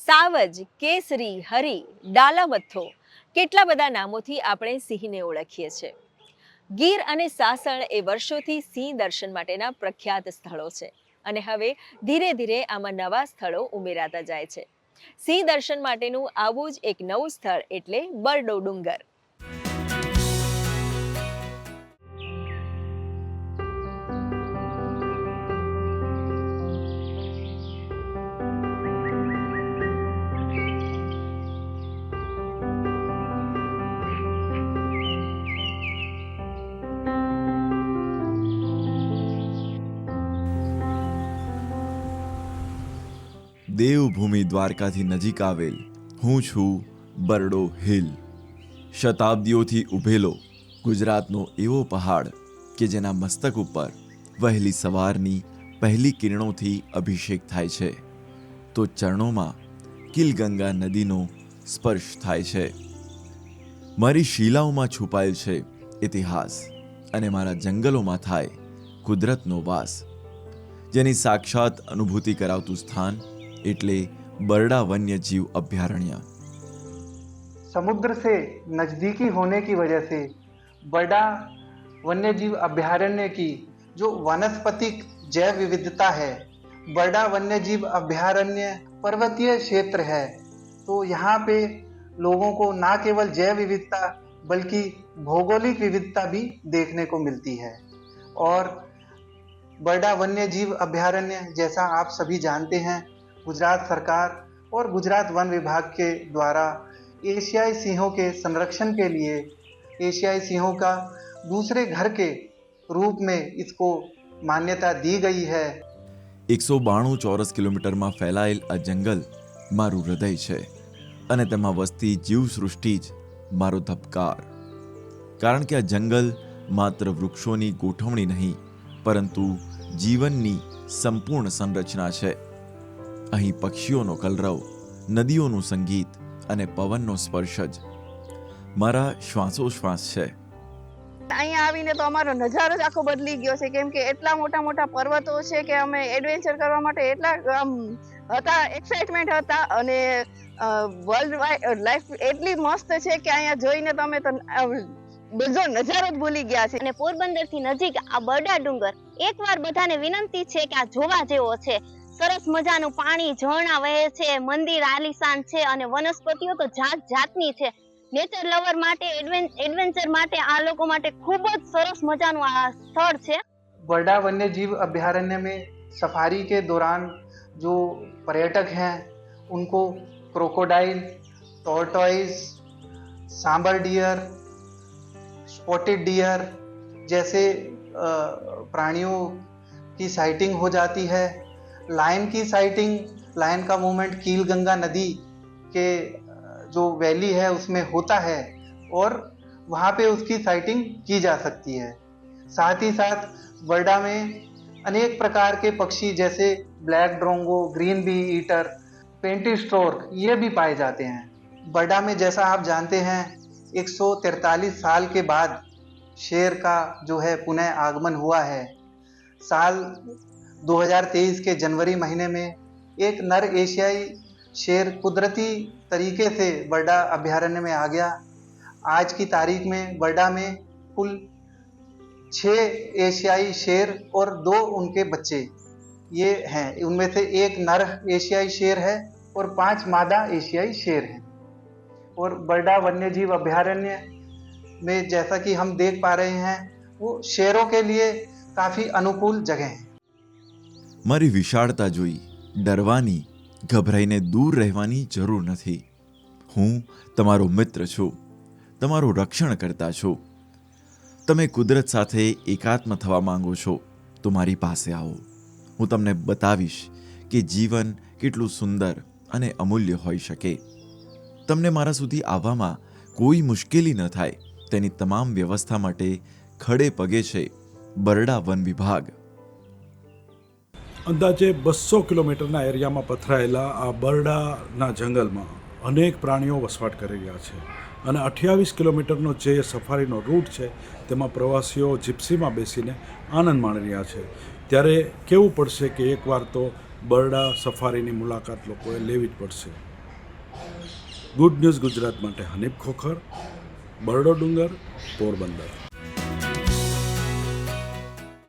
સાવજ, કેસરી, હરી, ડાલામથ્થો કેટલા બધા નામોથી આપણે સિંહને ઓળખીએ છીએ. ગીર અને સાસણ એ વર્ષોથી સિંહ દર્શન માટેના પ્રખ્યાત સ્થળો છે અને હવે ધીરે ધીરે આમાં નવા સ્થળો ઉમેરાતા જાય છે. સિંહ દર્શન માટેનું આવું જ એક નવું સ્થળ એટલે બરડો ડુંગર. દેવભૂમિ દ્વારકાથી નજીક આવેલ હું છું બરડો હિલ. શતાબ્દીઓથી ઊભેલો ગુજરાતનો એવો પહાડ કે જેના મસ્તક ઉપર વહેલી સવારની પહેલી કિરણોથી અભિષેક થાય છે તો ચરણોમાં કિલગંગા નદીનો સ્પર્શ થાય છે. મારી શિલાઓમાં છુપાયેલ છે ઇતિહાસ અને મારા જંગલોમાં થાય કુદરતનો વાસ. જેની સાક્ષાત અનુભૂતિ કરાવતું સ્થાન એટલે बरडा वन्य जीव अभयारण्य. समुद्र से नज़दीकी होने की वजह से बरडा वन्य जीव अभयारण्य की जो वानस्पतिक जैव विविधता है, बरडा वन्य जीव अभयारण्य पर्वतीय क्षेत्र है, तो यहाँ पे लोगों को ना केवल जैव विविधता बल्कि भौगोलिक विविधता भी देखने को मिलती है. और बरडा वन्य जीव अभयारण्य जैसा आप सभी जानते हैं, गुजरात सरकार और गुजरात वन विभाग के द्वारा एशियाई सिंहों के संरक्षण के लिए एशियाई सिंहों का दूसरे घर के रूप में इसको मान्यता दी गई है. 192 ચોરસ કિલોમીટરમાં ફેલાયેલ આ જંગલ મારું હૃદય છે અને તેમાં વસતી જીવસૃષ્ટિ જ મારો ધબકાર. કારણ કે આ જંગલ માત્ર વૃક્ષોની ગોઠવણી નહીં પરંતુ જીવનની સંપૂર્ણ સંરચના છે. અહીં પક્ષીઓનો કલરવ, નદીઓનું સંગીત અને પવનનો સ્પર્શ જ મારા શ્વાસોશ્વાસ છે. અહીંયા આવીને તો અમારો નજારો જ આખો બદલી ગયો છે, કેમ કે એટલા મોટા મોટા પર્વતો છે કે અમે એડવેન્ચર કરવા માટે એટલા હતા, એક્સાઇટમેન્ટ હતા અને વર્લ્ડ વાઇડ લાઈફ એટલી મસ્ત છે કે અહીંયા જોઈને તમે તો બધો નજારો જ ભૂલી ગયા છે. અને પોરબંદરથી નજીક આ બરડા ડુંગર એકવાર બધાને વિનંતી છે કે આ જોવા જેવો છે. સરસ મજાનું પાણી, ઝરણા વહે છે, મંદિર આલીશાન છે અને વનસ્પતિઓ તો જાત જાતની છે. नेचर लवर माटे एडवेंचर माटे आ लोगों माटे खूब ज सरस मजानु आ स्थल छे. बरडा वन्य जीव अभयारण्य में सफारी के दौरान जो पर्यटक हैं उनको crocodile, tortoise, sambar deer, spotted deer जैसे प्राणियों की साइटिंग हो जाती है. लायन की साइटिंग, लायन का मूवमेंट कीलगंगा नदी के जो वैली है उसमें होता है और वहाँ पे उसकी साइटिंग की जा सकती है. साथ ही साथ बरडा में अनेक प्रकार के पक्षी जैसे black drongo, green bee eater, painted stork ये भी पाए जाते हैं. बरडा में जैसा आप जानते हैं 143 साल के बाद शेर का जो है पुनः आगमन हुआ है. साल 2023 के जनवरी महीने में एक नर एशियाई शेर कुदरती तरीके से बरडा अभयारण्य में आ गया. आज की तारीख में बरडा में कुल 6 एशियाई शेर और 2 उनके बच्चे ये हैं. उनमें से एक नर एशियाई शेर है और 5 मादा एशियाई शेर हैं. और बरडा वन्य जीव अभयारण्य में जैसा कि हम देख पा रहे हैं वो शेरों के लिए काफ़ी अनुकूल जगह है. મારી વિશાળતા જોઈ ડરવાની, ગભરાઈને દૂર રહેવાની જરૂર નથી. હું તમારો મિત્ર છું, તમારું રક્ષણ કરતા છું. તમે કુદરત સાથે એકાત્મ થવા માંગો છો તો મારી પાસે આવો. હું તમને બતાવીશ કે જીવન કેટલું સુંદર અને અમૂલ્ય હોઈ શકે. તમને મારા સુધી આવવામાં કોઈ મુશ્કેલી ન થાય તેની તમામ વ્યવસ્થા માટે ખડે પગે છે બરડા વન વિભાગ. અંદાજે 200 કિલોમીટરના એરિયામાં પથરાયેલા આ બરડાના જંગલમાં અનેક પ્રાણીઓ વસવાટ કરી રહ્યા છે અને 28 કિલોમીટરનો જે સફારીનો રૂટ છે તેમાં પ્રવાસીઓ જીપ્સીમાં બેસીને આનંદ માણી રહ્યા છે. ત્યારે કહેવું પડશે કે એકવાર તો બરડા સફારીની મુલાકાત લોકોએ લેવી જ પડશે. ગુડ ન્યૂઝ ગુજરાત માટે હનીફ ખોખર, બરડો ડુંગર, પોરબંદર.